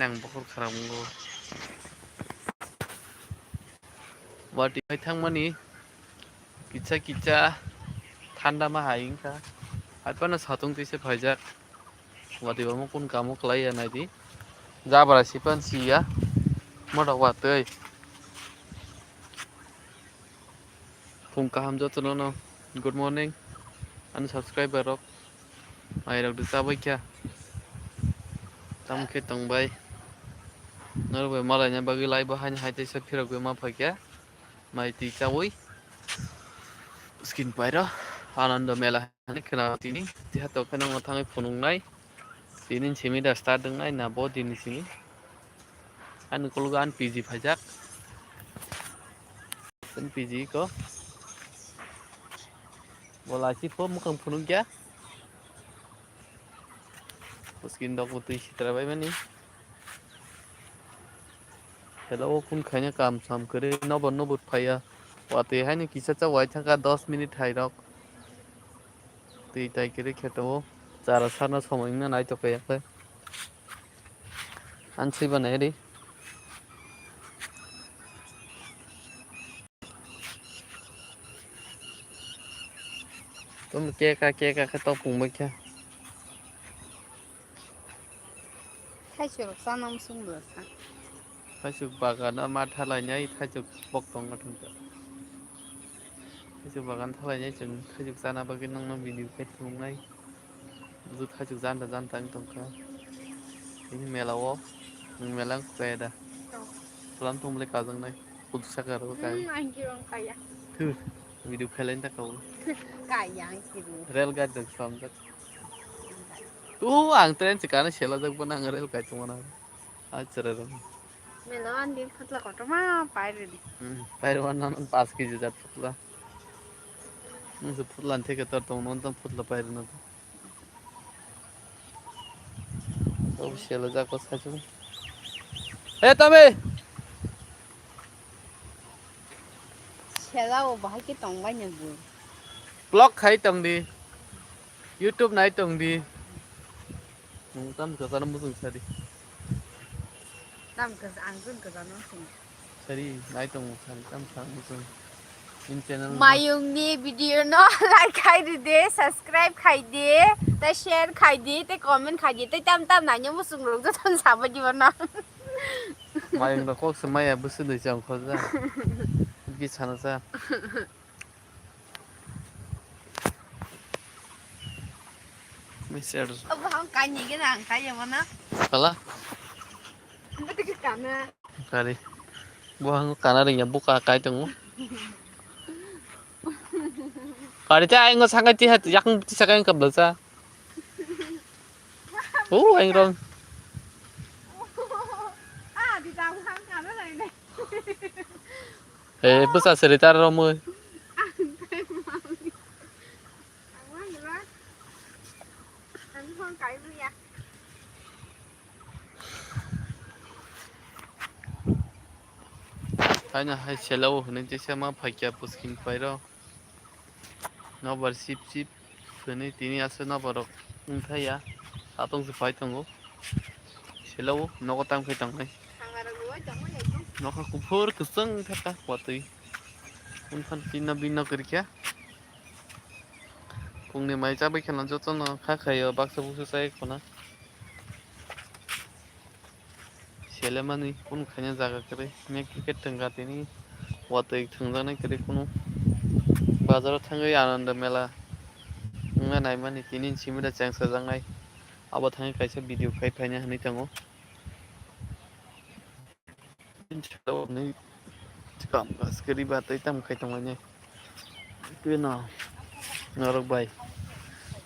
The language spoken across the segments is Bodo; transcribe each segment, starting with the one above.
आं बहर खालामगौ वाटि थांमानि किचा ठंडा में हाइंग का आज सातुंग तैसे भाईजाक वाटि बामो कौन कामो कलाई है ना दी जाबरा सिपन सिया मोटा वाटै फुं kaham jotono no good morning and subscriber rok ai rok disabai kya tam ke tong bai norbe malai nya bagi lai bahai hai te se phirok be ma phakya mai ti chawui skin paira anando mela hani khana tini tiha to khana ma thangai phunungnai tinin simi da start dungnai na bo din sini an kulugan pg phajak kan pg ko bola si po mukang phunung kya skin dok putih citra bai mani hello kun khanya kam sam kare no but phaya wate hani kisa cha wai thaka 10 minute hai rok tei tai kere kheto chara sarna somoi na nai to kaya an sei banai ri tum ke ka to phung bai kya थाइसुरक सानाम सुंदोसा थाइसुक बागाना मा थालायनाय थाइसुक बक दं माथो थाइसुक बागान थालायनाय जों थाइसुक जाना बागै नोंनो भिडिअ खेब थुंनाय बुजु थाइसुक जानदा दंखा ini melawo melang kaya pelan tuh mulai kazang nai putus sakar kai anjirong kaya tuh video kalian tak kau kaya kiru rel gad dong samjak tuh ang tren sekarang sela dong pun ang rel kai cuma na acara dong melawan din fatla kotoma paire di pairwan nan 5 kg jat putla मुझे फुटला थे के तर तो नन तम फुटला पाइर न तो शेलो जा को साजु ए तमे सेलाव बाहाय के तंबाय नबु ब्लॉग खाई तंग दी YouTube नाय तंग दी तम जतार मुजुं सारी नाम कस आंगुन कजानो सिं सारी नाय तंग तम सांग मुजुं इन चैनल मायुंगनि वीडियो न लाइक खाइदे दे सब्सक्राइब खाइदे ते शेयर खाइदे ते कमेंट खाइदे ते तम तम नायनो मुसुं रंग जतन साबदि बना मायुंग द कोक से माया बुसु दै जां खजा कि साना जा मिसेर अब हम कानि के ना काय मना कला बेते के काना kali buang kana ring ya buka kai tung kali cha anh có sang cái chi hạt yak chi sa cái cầm được sa anh rong à đi tao không kaना này này eh busa cerita romo anh không cãi với ya hanya hai selau ne jesa ma phakya puskin pairo no bar sip sip phene tini ase no barok unthaya atong se pai tongo selau no ko tam khai tong nai no ka kufur kusang thaka kwatui unphan pinna binna kirkya pungni mai cha bai khana joto no kha khayo baksa busu sai khona selemani kun khanya jaga kare me cricket tanga tini watui thungjana kare kuno bazar thangai ananda mela nga nai mani tinin simira changsa jangai abo thangai kaisa video khai phaina hani tango ni kam askari batai tam khai tangane tuina norok bai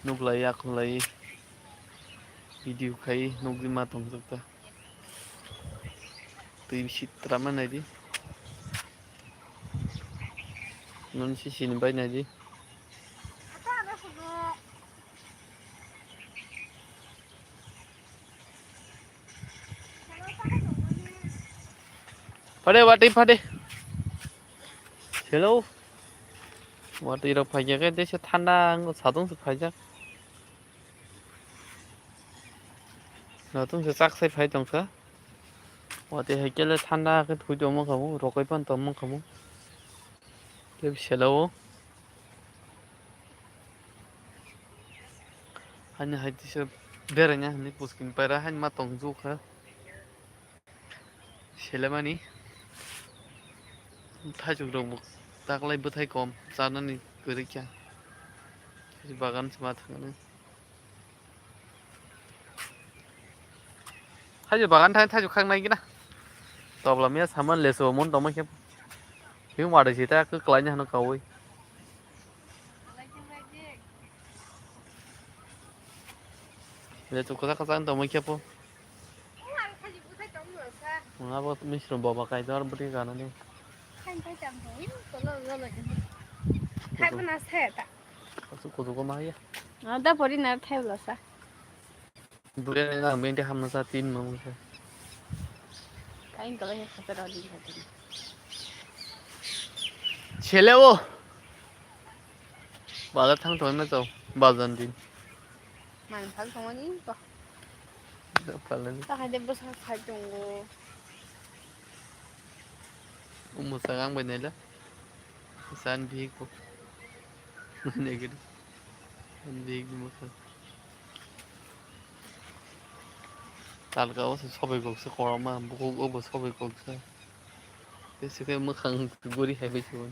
nuglai aklai video khai nugri ma tongjakta tui sitra manai di non si sin bai nai di Pade wati pade hello wati rok phaiya ke dese thanda ngo sadong se phaija na tung se chak sai phai tong sa Wate hekele thanda ke thui to mo kamu rokai pan to mo kamu. Ke selawo. Hanya hati se beranya ni puskin para han ma tong ju kha. Selamani. Thajuk dong taklai bethai kom janani gorikya. Bagan sama thangane. Thajuk bagan thajuk khang nai gina. Tobla mia saman leso mon tong ma khe. Hiu ma de sita cứ klanya no kawi. Le tu kota kata tong ma khe po. Ngapa misrum bawa kai dar beri kana ni. Khai bên nào thế ta? Kudu ko ma ya. Đó body nào theo là sao? Buri na ngang dia ham na sa tin mo. Kain kalau yang kata dah di hati. Chelewo. Bala thang thoi ma chau. Bazan din. Mana thằng không ni có. Palan. Ta hay đem bớt khai chung. Umu sarang ba nila. San bhi ko. Negri. San bhi mo ka. Talga o sobe ko sa korama buku o sobe ko sa. Kasi kay mo khang guri hai ba chon.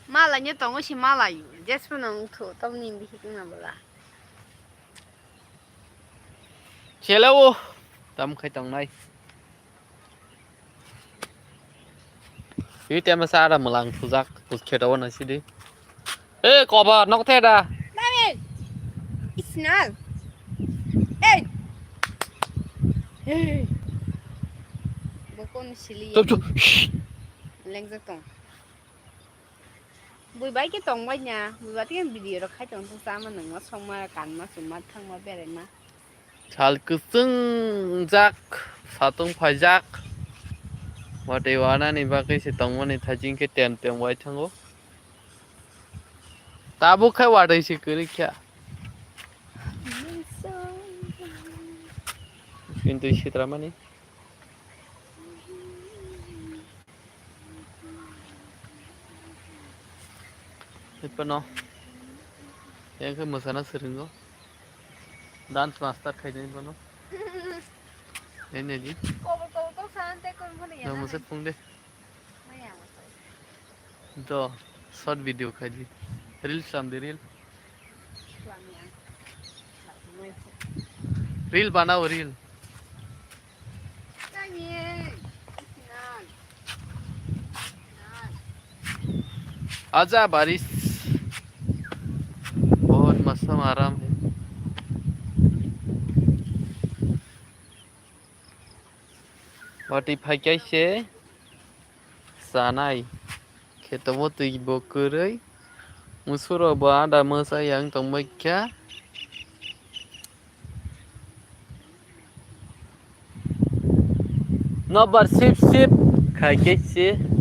Mà như tổng cái mà là just for nông thổ tâm niệm bị cái nào vậy? Chelewo. Tam khai tong nai. Yu tem sa ra malang thuzak us khetaw na sidi. E ko ba nok the da. David, it's not. Hey, hey. Bố con xử lý. Chop chop. Lên ra tổng. Bùi bái cái tổng quay nhà, bùi bái cái video đó khai tổng thông sao mà nâng nó xong mà cắn mà sủng mà thăng mà bè mà. Chal kusung jak satung phajak. Wate wana ni ba kai se tong ni thajing ke tem tem wai thango. Tabu khai wadai se kuri kya. Kintu shitramani. Ipano. Yang ke masana seringo. Dance master khai ni pano. Ini ji. Cô sao thế con có Na musat pung de. Mày à mà Do short video khai ji. Reel sam de reel. Reel banao reel. आजा बारिश बहुत मौसम आराम है Spotify कैसे sanai ketemu tu ibu kurai musuro ba ada masa yang tengmekya nobar sip sip khai कैसे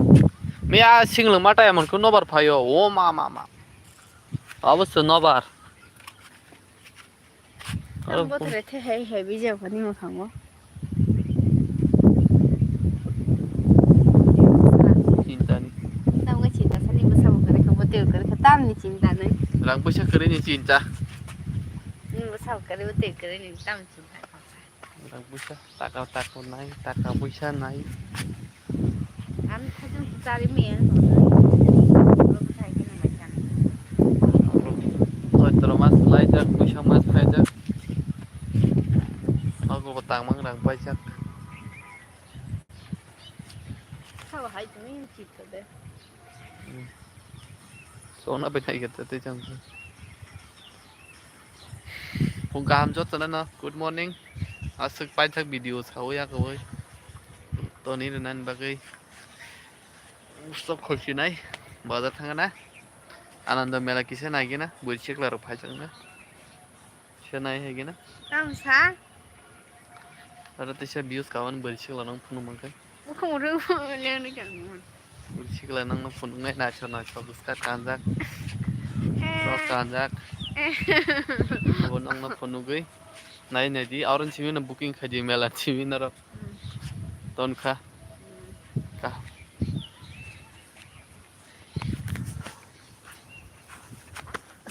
Mia single mata ya man ko nobar phayo o ma अवश्य nobar Tao có thể thấy hay bây giờ phải đi một phòng không? cinta ni Tao có cinta sani bersama mereka betul kerja tam ni cinta ni. rang pesa kere ni cinta Ni bersama kerja betul kerja ni tam cinta. rang pesa takau naik takau pesa naik Am thajun cari mie. termas lajak pesa mas pajak aku petang mang rang pajak Sao hai tụi mình cinta deh. Sona bên này cái tới chẳng Phùng cam chốt cho nó good morning asuk pai thak video sau ya các ơi tôi ní nên ăn bác ơi stop khôi chi này bỏ ra thằng na Ananda mela kise na gina buổi chiếc là phải chẳng nữa xe này hay gina Tam sa? ada tisha views kawan buổi chiếc là nong phun mang cái Không rưu lên nữa chẳng. buổi chiếc là nong phun ngay na cho buscar kanjak so kanjak bon nong na phun nugi नाही नाही ती औरंग बुकिंग खाजी मेला ची विनर हम्म, दोन खा हम्म. का